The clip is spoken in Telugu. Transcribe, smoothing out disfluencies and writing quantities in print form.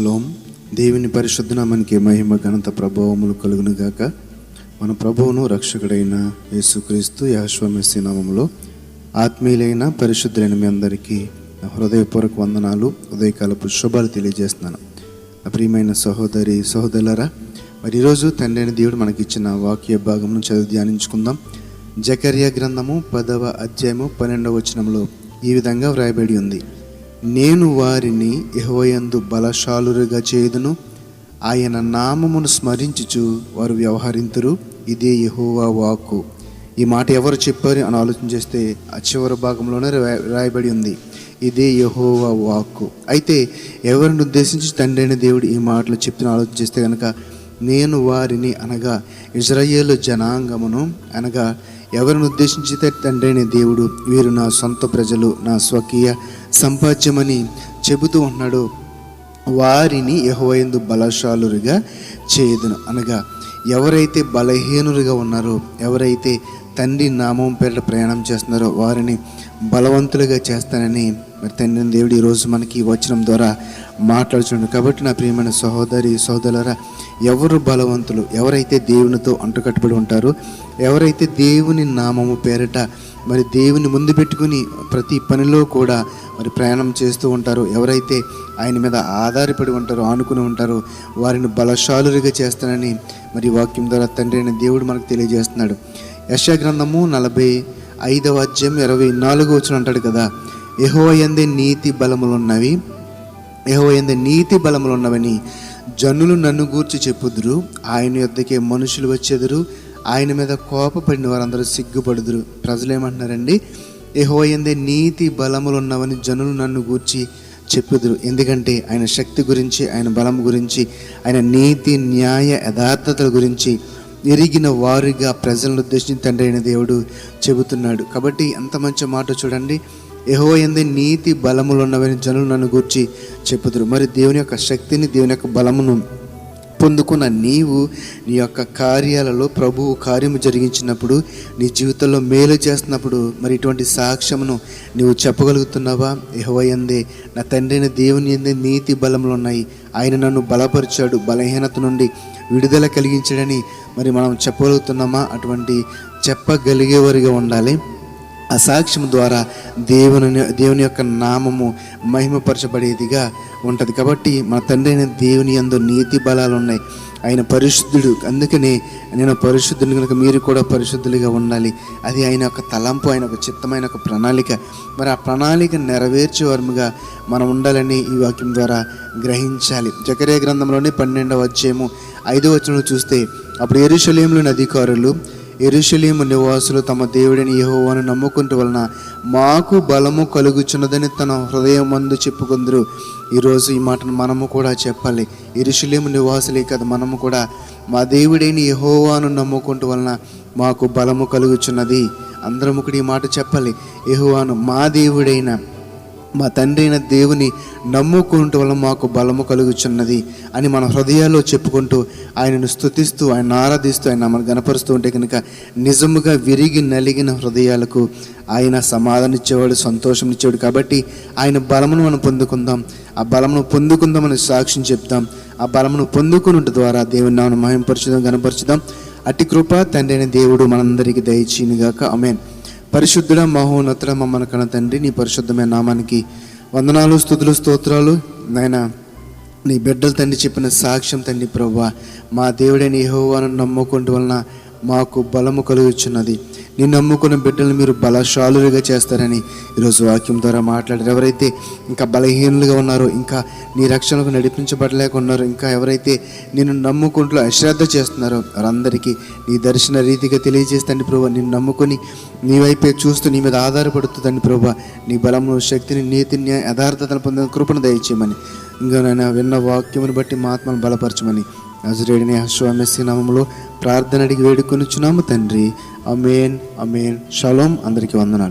షలోం. దేవుని పరిశుద్ధ నామానికి మహిమ ఘనత ప్రభావములు కలుగును గాక. మన ప్రభువును రక్షకుడైన యేసుక్రీస్తు యెహోవా మెస్సీ నామములో ఆత్మీయులైన పరిశుద్ధులైన మీ అందరికీ హృదయపూర్వక వందనాలు, ఉదయకాలపు శుభాలు తెలియజేస్తున్నాను. ప్రియమైన సహోదరి సహోదరులారా, మరి ఈరోజు తండ్రి అయిన దేవుడు మనకిచ్చిన వాక్య భాగమును చదివి ధ్యానించుకుందాం. జకర్యా గ్రంథము 10వ అధ్యాయము 12వ వచనంలో ఈ విధంగా వ్రాయబడి ఉంది: నేను వారిని యెహోవాయందు బలశాలురుగా చేయుదును, ఆయన నామమును స్మరించుచు వారు వ్యవహరింతురు, ఇదే యెహోవా వాక్కు. ఈ మాట ఎవరు చెప్పారు అని ఆలోచన చేస్తే ఆ చివరి భాగంలోనే రాయబడి ఉంది, ఇదే యెహోవా వాక్కు. అయితే ఎవరిని ఉద్దేశించి తండ్రి అయిన దేవుడు ఈ మాటలు చెప్తున్న ఆలోచన చేస్తే కనుక, నేను వారిని అనగా ఇజ్రాయేలు జనాంగమును అనగా ఎవరిని ఉద్దేశించితే తండ్రి అయిన దేవుడు వీరు నా సొంత ప్రజలు, నా స్వకీయ సంపాద్యమని చెబుతూ ఉన్నాడు. వారిని యెహోవాయందు బలశాలురుగా చేయుదును అనగా ఎవరైతే బలహీనులుగా ఉన్నారో, ఎవరైతే తండ్రి నామం పేరిట ప్రయాణం చేస్తున్నారో వారిని బలవంతులుగా చేస్తానని మరి తండ్రి దేవుడు ఈరోజు మనకి ఈ వచనం ద్వారా మాట్లాడుచున్నాడు. కాబట్టి నా ప్రియమైన సహోదరి సహోదరులారా, ఎవరు బలవంతులు? ఎవరైతే దేవునితో అంటుకట్టుబడి ఉంటారో, ఎవరైతే దేవుని నామము పేరిట మరి దేవుని ముందు పెట్టుకుని ప్రతి పనిలో కూడా మరి ప్రయాణం చేస్తూ ఉంటారో, ఎవరైతే ఆయన మీద ఆధారపడి ఉంటారో, ఆనుకుని ఉంటారో, వారిని బలశాలురుగా చేస్తానని మరి వాక్యం ద్వారా తండ్రి అయిన దేవుడు మనకు తెలియజేస్తున్నాడు. యెషయా గ్రంథము 45వ అధ్యాయం 24వ వచనం అంటాడు కదా, యెహోవాయందే నీతి బలములున్నవి, యెహోవాయందే నీతి బలములున్నవని జనులు నన్ను గూర్చి చెప్పుదురు, ఆయన యొద్దకే మనుషులు వచ్చేదురు, ఆయన మీద కోపపడిన వారందరూ సిగ్గుపడుదురు. ప్రజలు ఏమంటున్నారండి? యెహోవాయందే నీతి బలములున్నవని జనులు నన్ను గూర్చి చెప్పుదురు. ఎందుకంటే ఆయన శక్తి గురించి, ఆయన బలం గురించి, ఆయన నీతి న్యాయ యథార్థతల గురించి ఎరిగిన వారుగా ప్రజలను ఉద్దేశించి తండ్రి అయిన దేవుడు చెబుతున్నాడు. కాబట్టి ఎంత మంచి మాట చూడండి, యెహోవాయందే నీతి బలములు ఉన్నవని జనులు నన్ను గూర్చి చెప్పుదురు. మరి దేవుని యొక్క శక్తిని, దేవుని యొక్క బలమును పొందుకున్న నీవు నీ యొక్క కార్యాలలో ప్రభువు కార్యము జరిగించినప్పుడు, నీ జీవితంలో మేలు చేస్తున్నప్పుడు మరి ఇటువంటి సాక్ష్యమును నీవు చెప్పగలుగుతున్నావా? యెహోవాయందే నా తండ్రి అయిన దేవుని యందే నీతి బలములు ఉన్నాయి, ఆయన నన్ను బలపరిచాడు, బలహీనత నుండి విడుదల కలిగించాడని మరి మనం చెప్పగలుగుతున్నామా? అటువంటి చెప్పగలిగేవారిగా ఉండాలి. ఆ సాక్ష్యం ద్వారా దేవుని యొక్క నామము మహిమపరచబడేదిగా ఉంటుంది. కాబట్టి మన తండ్రి అయిన దేవుని యందు నీతి బలాలు ఉన్నాయి, ఆయన పరిశుద్ధుడు. అందుకనే నేను పరిశుద్ధుని కనుక మీరు కూడా పరిశుద్ధులుగా ఉండాలి. అది ఆయన యొక్క తలంపు, ఆయన ఒక చిత్తమైన ఒక ప్రణాళిక. మరి ఆ ప్రణాళిక నెరవేర్చేవారుగా మనం ఉండాలని ఈ వాక్యం ద్వారా గ్రహించాలి. జకర్యా గ్రంథంలోని 12వ అధ్యాయము 5వ వచనంలో చూస్తే, అప్పుడు యెరూషలేములోని అధికారులు, యెరూషలేము నివాసులు తమ దేవుడైన యెహోవాను నమ్ముకుంటూ వలన మాకు బలము కలుగుచున్నదని తన హృదయమందు చెప్పుకుందరు. ఈరోజు ఈ మాటను మనము కూడా చెప్పాలి. యెరూషలేము నివాసులే కదా, మనము కూడా మా దేవుడైన యెహోవాను నమ్ముకుంటూ వలన మాకు బలము కలుగుచున్నది. అందరము కూడా ఈ మాట చెప్పాలి. యెహోవాను మా దేవుడైన మా తండ్రి అయిన దేవుని నమ్ముకుంటూ వల్ల మాకు బలము కలుగుచున్నది అని మన హృదయాల్లో చెప్పుకుంటూ ఆయనను స్తుతిస్తూ, ఆయన ఆరాధిస్తూ, ఆయన మనం గణపరుస్తూ ఉంటే కనుక నిజముగా విరిగి నలిగిన హృదయాలకు ఆయన సమాధానం ఇచ్చేవాడు, సంతోషం ఇచ్చేవాడు. కాబట్టి ఆయన బలమును మనం పొందుకుందాం, ఆ బలమును పొందుకుందామని సాక్ష్యం చెప్తాం. ఆ బలమును పొందుకున్నట్టు ద్వారా దేవుని నామమును మహిమపరచుదాం, గణపరచుదాం. అట్టి కృప తండ్రి అయిన దేవుడు మనందరికీ దయచేయునుగాక. ఆమేన్. పరిశుద్ధుడ మహోన్నతుడ మమ్మల్ని కన్న తండ్రి, నీ పరిశుద్ధమైన నామానికి వందనాలు, స్తుతులు, స్తోత్రాలు. నాయన నీ బిడ్డలు తండ్రి చెప్పిన సాక్ష్యం తండ్రి ప్రభువా, మా దేవుడైన యెహోవాను నమ్ముకుంటూ వలన మాకు బలము కలుగుచున్నది. నీ నమ్ముకున్న బిడ్డలు మీరు బలశాలులుగా చేస్తారని ఈరోజు వాక్యం ద్వారా మాట్లాడారు. ఎవరైతే ఇంకా బలహీనులుగా ఉన్నారో, ఇంకా నీ రక్షణకు నడిపించబడలేక ఉన్నారో, ఇంకా ఎవరైతే నిన్ను నమ్ముకుంటూ అశ్రద్ధ చేస్తున్నారో వారందరికీ నీ దర్శన రీతిగా తెలియజేస్తాండి ప్రభు. నిన్ను నమ్ముకొని నీ వైపే చూస్తూ నీ మీద ఆధారపడుతుందండి ప్రభు. నీ బలమును, శక్తిని, నీతిని, యథార్థతను పొందిన కృపను దయచేయమని, ఇంకా నేను విన్న వాక్యమును బట్టి మా ఆత్మను బలపరచమని నజరేయుడైన యెహోవా మెస్సీ నామములో ప్రార్థన అడిగి వేడుకొనుచున్నాము తండ్రి. ఆమేన్, ఆమేన్. షలోం. అందరికీ వందనాలు.